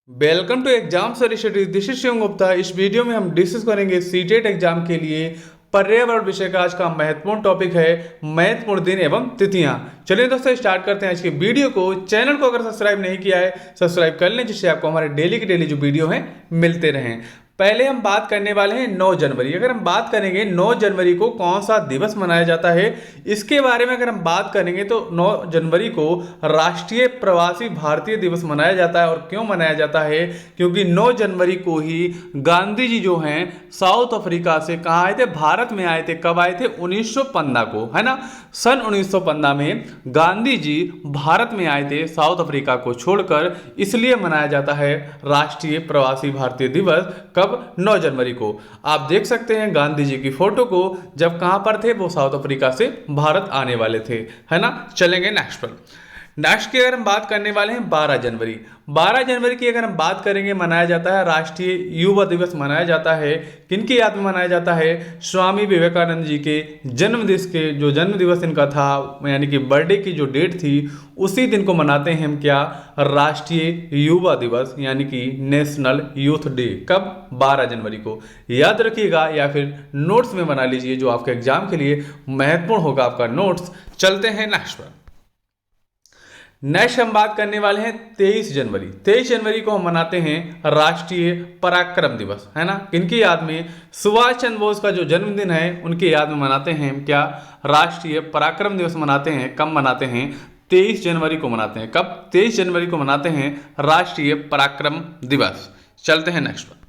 Welcome to exam studies. This is Shivam Gupta. इस video में हम डिस्कस करेंगे सीटेट एग्जाम के लिए पर्यावरण विषय का आज का महत्वपूर्ण टॉपिक है महत्वपूर्ण दिन एवं तिथियां। चलिए दोस्तों स्टार्ट करते हैं आज की वीडियो को। चैनल को अगर सब्सक्राइब नहीं किया है सब्सक्राइब कर लें, जिससे आपको हमारे डेली के डेली जो वीडियो हैं मिलते रहें। पहले हम बात करने वाले हैं 9 जनवरी। अगर हम बात करेंगे 9 जनवरी को कौन सा दिवस मनाया जाता है, इसके बारे में अगर हम बात करेंगे तो 9 जनवरी को राष्ट्रीय प्रवासी भारतीय दिवस मनाया जाता है। और क्यों मनाया जाता है? क्योंकि 9 जनवरी को ही गांधी जी जो हैं साउथ अफ्रीका से कहाँ आए थे? भारत में आए थे। कब आए थे? 1915 को, है ना। सन 1915 में गांधी जी भारत में आए थे साउथ अफ्रीका को छोड़कर, इसलिए मनाया जाता है राष्ट्रीय प्रवासी भारतीय दिवस। कब? 9 जनवरी को। आप देख सकते हैं गांधी जी की फोटो को, जब कहां पर थे? वो साउथ अफ्रीका से भारत आने वाले थे, है ना। चलेंगे नेक्स्ट पर। नेक्स्ट की अगर हम बात करने वाले हैं 12 जनवरी। 12 जनवरी की अगर हम बात करेंगे, मनाया जाता है राष्ट्रीय युवा दिवस मनाया जाता है। किनकी याद में मनाया जाता है? स्वामी विवेकानंद जी के जन्म दिवस इनका था, यानी कि बर्थडे की जो डेट थी उसी दिन को मनाते हैं हम क्या? राष्ट्रीय युवा दिवस, यानी कि नेशनल यूथ डे। कब? 12 जनवरी को। याद रखिएगा या फिर नोट्स में बना लीजिए, जो आपके एग्जाम के लिए महत्वपूर्ण होगा आपका नोट्स। चलते हैं नेक्स्ट पर। नेक्स्ट हम बात करने वाले हैं 23 जनवरी। 23 जनवरी को हम मनाते हैं राष्ट्रीय पराक्रम दिवस, है ना। किनकी याद में? सुभाष चंद्र बोस का जो जन्मदिन है उनकी याद में मनाते हैं हम क्या? राष्ट्रीय पराक्रम दिवस मनाते हैं। कब मनाते हैं? 23 जनवरी को मनाते हैं। कब? 23 जनवरी को मनाते हैं राष्ट्रीय पराक्रम दिवस। चलते हैं नेक्स्ट पर।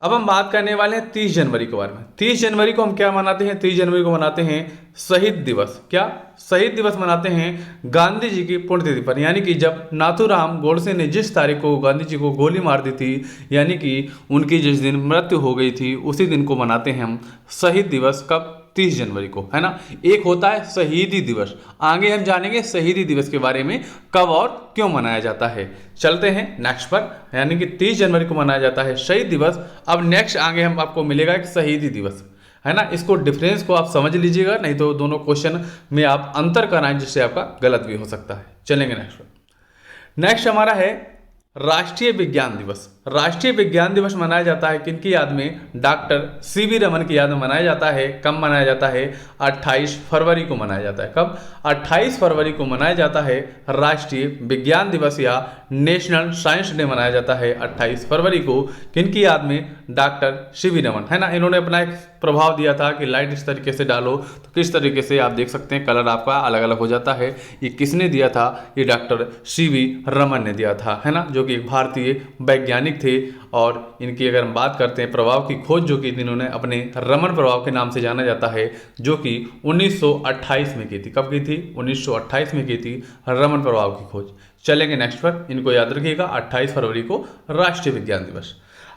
अब हम बात करने वाले हैं 30 जनवरी के बारे में। 30 जनवरी को हम क्या मनाते हैं? 30 जनवरी को मनाते हैं शहीद दिवस। क्या? शहीद दिवस मनाते हैं गांधी जी की पुण्यतिथि पर, यानी कि जब नाथूराम गोडसे ने जिस तारीख को गांधी जी को गोली मार दी थी, यानी कि उनकी जिस दिन मृत्यु हो गई थी, उसी दिन को मनाते हैं हम शहीद दिवस। कब? 30 जनवरी को, है ना। एक होता है शहीदी दिवस, आगे हम जानेंगे शहीदी दिवस के बारे में कब और क्यों मनाया जाता है। चलते हैं नेक्स्ट पर, यानी कि 30 जनवरी को मनाया जाता है शहीद दिवस। अब नेक्स्ट आगे हम आपको मिलेगा एक शहीदी दिवस, है ना। इसको डिफरेंस को आप समझ लीजिएगा, नहीं तो दोनों क्वेश्चन में आप अंतर कराएं, जिससे आपका गलत भी हो सकता है। चलेंगे नेक्स्ट पर। नेक्स्ट हमारा है राष्ट्रीय विज्ञान दिवस। राष्ट्रीय विज्ञान दिवस मनाया जाता है किनकी याद में? डॉक्टर सीवी रमन की याद में मनाया जाता है। कब मनाया जाता है? 28 फरवरी को मनाया जाता है। कब? 28 फरवरी को मनाया जाता है राष्ट्रीय विज्ञान दिवस, या नेशनल साइंस डे मनाया जाता है 28 फरवरी को। किनकी याद में? डॉक्टर सीवी रमन, है ना। इन्होंने अपना एक प्रभाव दिया था कि लाइट इस तरीके से डालो तो किस तरीके से आप देख सकते हैं कलर आपका अलग अलग हो जाता है। ये किसने दिया था? ये डॉक्टर सीवी रमन ने दिया था, है ना, जो कि एक भारतीय वैज्ञानिक थे। और इनकी अगर हम बात करते हैं प्रभाव की खोज, जो कि इन्होंने अपने रमन प्रभाव के नाम से जाना जाता है, जो कि 1928 में की थी। कब की थी? 1928 में की थी रमन प्रभाव की खोज। चलेंगे नेक्स्ट पर, इनको याद रखिएगा 28 फरवरी को राष्ट्रीय विज्ञान दिवस।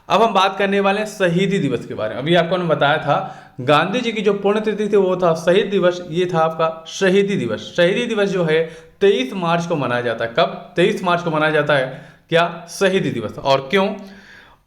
अब हम बात करने वाले हैं शहीदी दिवस के बारे में। अभी आपको मैंने बताया था गांधी जी की जो पुण्यतिथि थी वो था शहीद दिवस, ये था आपका शहीदी दिवस। शहीदी दिवस जो है 23 मार्च को मनाया जाता है। कब? 23 मार्च को मनाया जाता है क्या? शहीदी दिवस। और क्यों?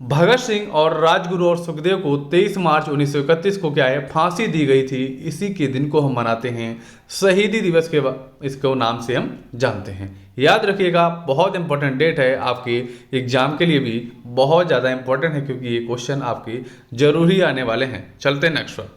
भगत सिंह और राजगुरु और सुखदेव को 23 मार्च 1931 को क्या है? फांसी दी गई थी। इसी के दिन को हम मनाते हैं शहीदी दिवस के इसको नाम से हम जानते हैं। याद रखिएगा, बहुत इंपॉर्टेंट डेट है आपके एग्जाम के लिए भी, बहुत ज़्यादा इंपॉर्टेंट है, क्योंकि ये क्वेश्चन आपके जरूरी आने वाले हैं। चलते हैं नेक्स्ट पर।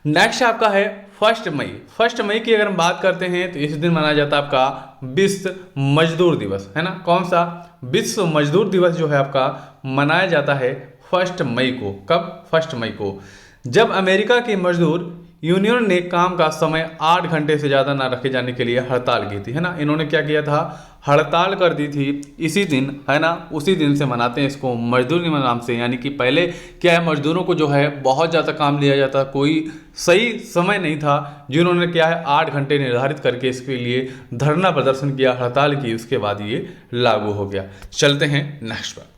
नेक्स्ट आपका है 1 मई। 1 मई की अगर हम बात करते हैं तो इस दिन मनाया जाता है आपका विश्व मजदूर दिवस, है ना। कौन सा? विश्व मजदूर दिवस जो है आपका मनाया जाता है 1 मई को। कब? 1 मई को, जब अमेरिका के मजदूर यूनियन ने काम का समय 8 घंटे से ज़्यादा ना रखे जाने के लिए हड़ताल की थी, है ना। इन्होंने क्या किया था? हड़ताल कर दी थी इसी दिन, है ना। उसी दिन से मनाते हैं इसको मजदूर दिवस नाम से। यानी कि पहले क्या है, मजदूरों को जो है बहुत ज़्यादा काम लिया जाता, कोई सही समय नहीं था, जिन्होंने क्या है 8 घंटे निर्धारित करके इसके लिए धरना प्रदर्शन किया, हड़ताल की, उसके बाद ये लागू हो गया। चलते हैं नेक्स्ट पर।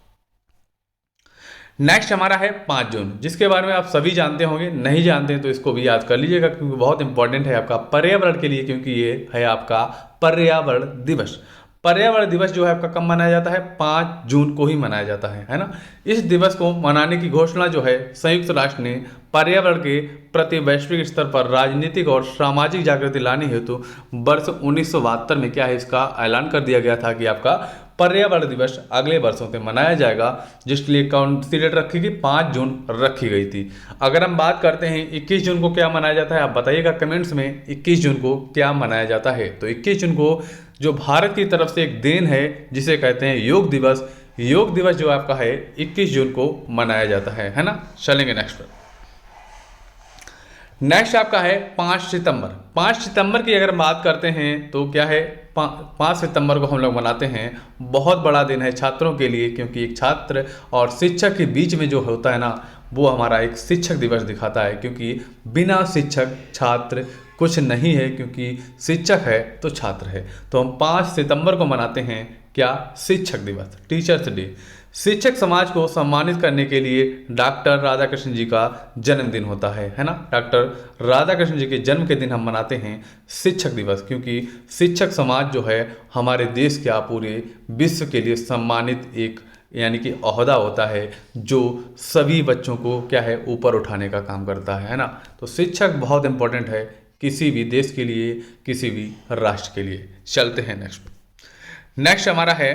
नेक्स्ट हमारा है 5 जून, जिसके बारे में आप सभी जानते होंगे, नहीं जानते हैं तो इसको भी याद कर लीजिएगा, क्योंकि बहुत इंपॉर्टेंट है आपका पर्यावरण के लिए, क्योंकि ये है आपका पर्यावरण दिवस। पर्यावरण दिवस जो है आपका कब मनाया जाता है? 5 जून को ही मनाया जाता है ना। इस दिवस को मनाने की घोषणा जो है संयुक्त राष्ट्र ने पर्यावरण के प्रति वैश्विक स्तर पर राजनीतिक और सामाजिक जागृति लाने हेतु वर्ष 1972 में क्या है, इसका ऐलान कर दिया गया था कि आपका पर्यावरण दिवस अगले वर्षों से मनाया जाएगा, जिसके लिए कौन सी डेट रखी गई? 5 जून रखी गई थी। अगर हम बात करते हैं 21 जून को क्या मनाया जाता है, आप बताइएगा कमेंट्स में 21 जून को क्या मनाया जाता है। तो 21 जून को जो भारत की तरफ से एक दिन है जिसे कहते हैं योग दिवस, योग दिवस जो आपका है 21 जून को मनाया जाता है ना। चलेंगे नेक्स्ट पर। नेक्स्ट आपका है 5 सितंबर। 5 सितंबर की अगर बात करते हैं तो क्या है, 5 सितंबर को हम लोग मनाते हैं। बहुत बड़ा दिन है छात्रों के लिए, क्योंकि एक छात्र और शिक्षक के बीच में जो होता है ना, वो हमारा एक शिक्षक दिवस दिखाता है, क्योंकि बिना शिक्षक छात्र कुछ नहीं है, क्योंकि शिक्षक है तो छात्र है। तो हम 5 सितंबर को मनाते हैं क्या? शिक्षक दिवस, टीचर्स डे। शिक्षक समाज को सम्मानित करने के लिए डॉक्टर राधाकृष्ण जी का जन्मदिन होता है ना। डॉक्टर राधाकृष्ण जी के जन्म के दिन हम मनाते हैं शिक्षक दिवस, क्योंकि शिक्षक समाज जो है हमारे देश क्या पूरे विश्व के लिए सम्मानित एक यानी कि ओहदा होता है, जो सभी बच्चों को क्या है ऊपर उठाने का काम करता है ना। तो शिक्षक बहुत इंपॉर्टेंट है किसी भी देश के लिए, किसी भी राष्ट्र के लिए। चलते हैं नेक्स्ट हमारा है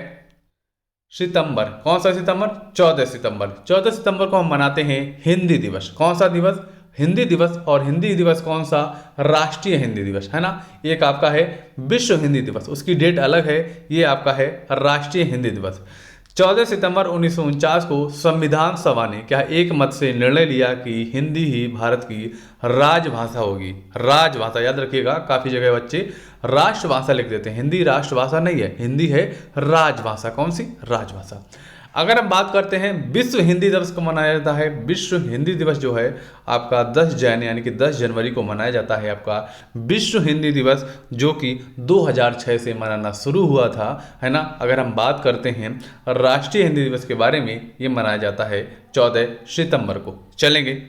सितंबर। कौन सा सितंबर? 14 सितंबर। 14 सितंबर को हम मनाते हैं हिंदी दिवस। कौन सा दिवस? हिंदी दिवस। और हिंदी दिवस कौन सा? राष्ट्रीय हिंदी दिवस है ना। एक आपका है विश्व हिंदी दिवस, उसकी डेट अलग है, ये आपका है राष्ट्रीय हिंदी दिवस। 14 सितंबर 1949 को संविधान सभा ने क्या एक मत से निर्णय लिया कि हिंदी ही भारत की राजभाषा होगी। राजभाषा याद रखिएगा, काफ़ी जगह बच्चे राष्ट्रभाषा लिख देते हैं। हिंदी राष्ट्रभाषा नहीं है, हिंदी है राजभाषा। कौन सी? राजभाषा। अगर हम बात करते हैं विश्व हिंदी दिवस को मनाया जाता है। विश्व हिंदी दिवस जो है आपका 10 जैन यानी कि 10 जनवरी को मनाया जाता है आपका विश्व हिंदी दिवस, जो कि 2006 से मनाना शुरू हुआ था है ना। अगर हम बात करते हैं राष्ट्रीय हिंदी दिवस के बारे में, ये मनाया जाता है 14 सितंबर को। चलेंगे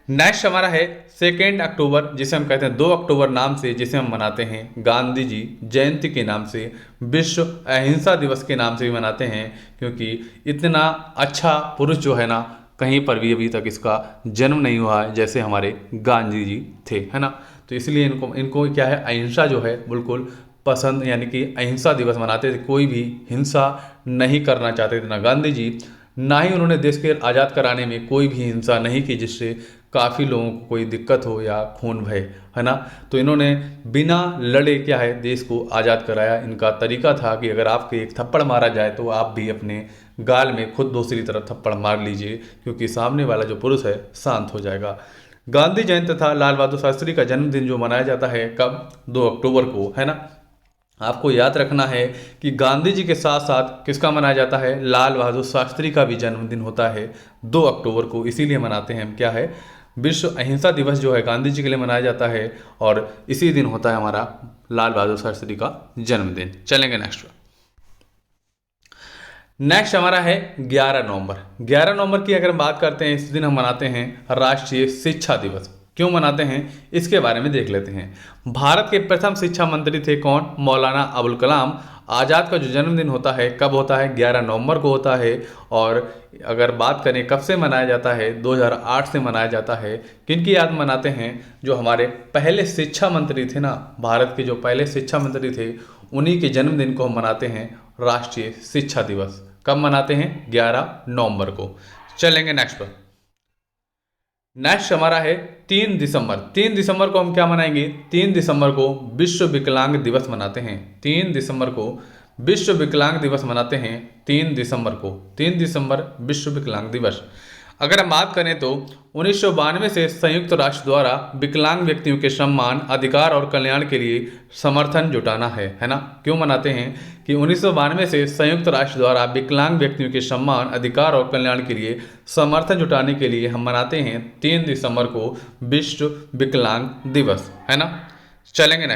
नेक्स्ट हमारा है 2 अक्टूबर, जिसे हम कहते हैं 2 अक्टूबर नाम से, जिसे हम मनाते हैं गांधी जी जयंती के नाम से, विश्व अहिंसा दिवस के नाम से भी मनाते हैं, क्योंकि इतना अच्छा पुरुष जो है ना, कहीं पर भी अभी तक इसका जन्म नहीं हुआ है जैसे हमारे गांधी जी थे है ना। तो इसलिए इनको क्या है, अहिंसा जो है बिल्कुल पसंद, यानी कि अहिंसा दिवस मनाते थे। कोई भी हिंसा नहीं करना चाहते थे ना गांधी जी, ना ही उन्होंने देश के आज़ाद कराने में कोई भी हिंसा नहीं की जिससे काफ़ी लोगों को कोई दिक्कत हो या खून बहे है ना। तो इन्होंने बिना लड़े क्या है देश को आज़ाद कराया। इनका तरीका था कि अगर आपके एक थप्पड़ मारा जाए तो आप भी अपने गाल में खुद दूसरी तरफ थप्पड़ मार लीजिए, क्योंकि सामने वाला जो पुरुष है शांत हो जाएगा। गांधी जयंती तथा लाल बहादुर शास्त्री का जन्मदिन जो मनाया जाता है कब? 2 अक्टूबर को है ना। आपको याद रखना है कि गांधी जी के साथ साथ किसका मनाया जाता है? लाल बहादुर शास्त्री का भी जन्मदिन होता है 2 अक्टूबर को। इसीलिए मनाते हैं हम क्या है, विश्व अहिंसा दिवस जो है गांधी जी के लिए मनाया जाता है, और इसी दिन होता है हमारा लाल बहादुर शास्त्री का जन्मदिन। चलेंगे नेक्स्ट हमारा है 11 नवंबर। 11 नवंबर की अगर बात करते हैं, इस दिन हम मनाते हैं राष्ट्रीय शिक्षा दिवस। क्यों मनाते हैं इसके बारे में देख लेते हैं। भारत के प्रथम शिक्षा मंत्री थे कौन? मौलाना अबुल कलाम आज़ाद का जो जन्मदिन होता है कब होता है? 11 नवंबर को होता है। और अगर बात करें कब से मनाया जाता है, 2008 से मनाया जाता है। किनकी याद मनाते हैं? जो हमारे पहले शिक्षा मंत्री थे ना, भारत के जो पहले शिक्षा मंत्री थे, उन्हीं के जन्मदिन को हम मनाते हैं राष्ट्रीय शिक्षा दिवस। कब मनाते हैं? 11 नवंबर को। चलेंगे नेक्स्ट हमारा है 3 दिसंबर। 3 दिसंबर को हम क्या मनाएंगे? 3 दिसंबर को विश्व विकलांग दिवस मनाते हैं। 3 दिसंबर को विश्व विकलांग दिवस मनाते हैं। 3 दिसंबर को, 3 दिसंबर विश्व विकलांग दिवस। अगर हम बात करें तो 1992 से संयुक्त राष्ट्र द्वारा विकलांग व्यक्तियों के सम्मान, अधिकार और कल्याण के लिए समर्थन जुटाना है ना। क्यों मनाते हैं कि 1992 से संयुक्त राष्ट्र द्वारा विकलांग व्यक्तियों के सम्मान, अधिकार और कल्याण के लिए समर्थन जुटाने के लिए हम मनाते हैं 3 दिसंबर को विश्व विकलांग दिवस है ना। चलेंगे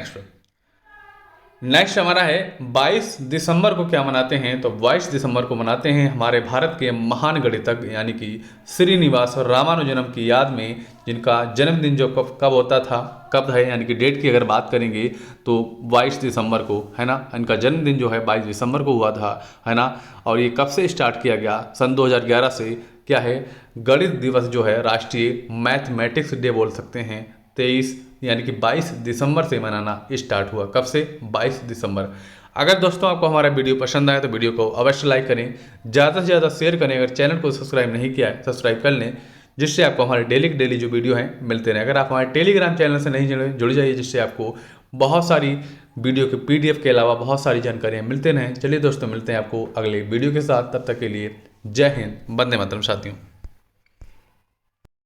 नेक्स्ट हमारा है 22 दिसंबर को क्या मनाते हैं, तो 22 दिसंबर को मनाते हैं हमारे भारत के महान गणितज्ञ यानी कि श्रीनिवास रामानुजनम की याद में, जिनका जन्मदिन जो कब होता था, कब है, यानी कि डेट की अगर बात करेंगे तो 22 दिसंबर को है ना। इनका जन्मदिन जो है 22 दिसंबर को हुआ था, है ना। और ये कब से स्टार्ट किया गया, सन 2011 से क्या है, गणित दिवस जो है राष्ट्रीय मैथमेटिक्स डे बोल सकते हैं, 23 यानी कि 22 दिसंबर से मनाना स्टार्ट हुआ। कब से, 22 दिसंबर। अगर दोस्तों आपको हमारा वीडियो पसंद आए तो वीडियो को अवश्य लाइक करें, ज़्यादा से ज़्यादा शेयर करें। अगर चैनल को सब्सक्राइब नहीं किया है सब्सक्राइब कर लें, जिससे आपको हमारे डेली जो वीडियो हैं मिलते रहें। अगर आप हमारे टेलीग्राम चैनल से नहीं जुड़ जाइए, जिससे आपको बहुत सारी वीडियो के PDF के अलावा बहुत सारी जानकारियाँ मिलते रहें। चलिए दोस्तों, मिलते हैं आपको अगले वीडियो के साथ, तब तक के लिए जय हिंद, वंदे मातरम साथियों।